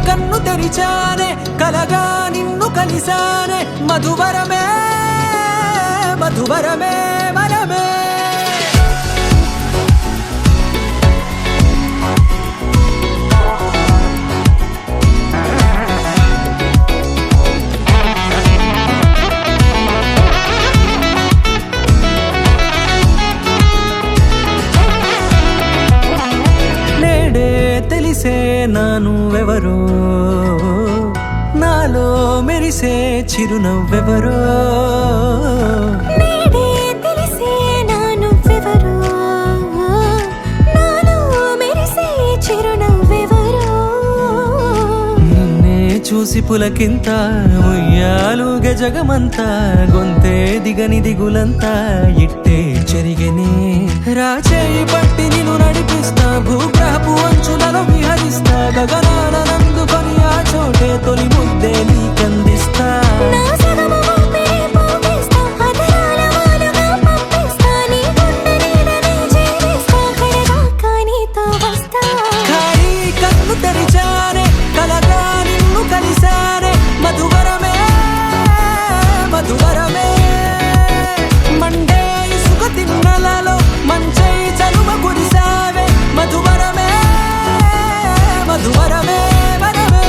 కన్ను తెరిచానే కలగా నిన్ను కలిసానే మధువరమే మధువరమే వరమే తెలిసే నానువెవరో నాలో మెరిసే చిరునవ్వెవరో నేడే తెలిసే నానువెవరో నాలో మెరిసే చిరునవ్వెవరో నిన్నే చూసి పులకింత ఉయ్యాలుగే జగమంతా గొంతే దిగని దిగులంతా ఇట్టే చెరిగెనే రాచేయి పట్టి నిన్ను నడిపిస్తా భూగ్రహపు అంచులలో విహరిస్తా గగనాన నందుకొని ఆ చోటే తొలి ముద్దే నీకందిస్తా నా సగము ఊపిరి పోగిస్తా అదరాల వాలుగా పంపిస్తా నీ గుండె నీడనే చేరిస్తా కడదాకా నీతో వస్తా ఖాళీ కన్ను తెరిచానే కలగా నిన్ను కలిసానే మధువరమే మధువరమే మండే ఇసుక తిన్నలలో మంచై చలువ కురిసావే మధువరమే మధువరమే వరమే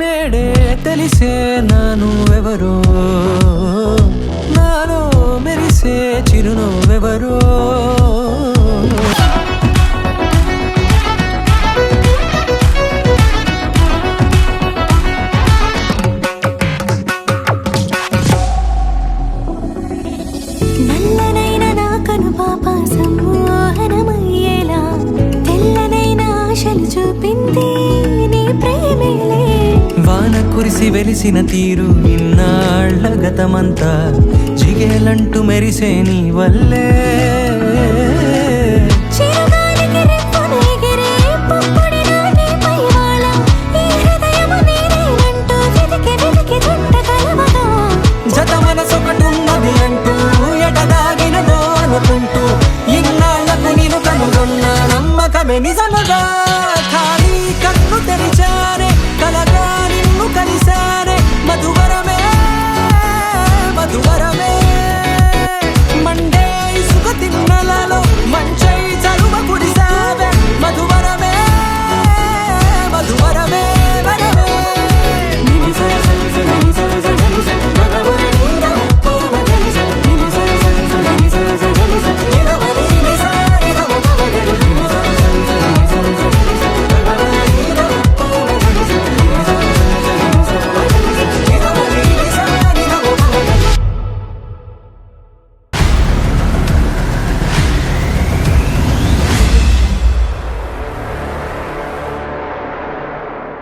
నేడే తెలిసే నానువెవరో నాలో మెరిసే చిరునవ్వెవరో నల్లనైన నా కనుపాప సమ్మోహనమయ్యేలా తెల్లనైన ఆశలు చూపింది నీ ప్రేమేలే వాన కురిసి వెలిసిన తీరు ఇన్నాళ్ల గతమంతా జిగేలంటూ మెరిసే నీ వల్లే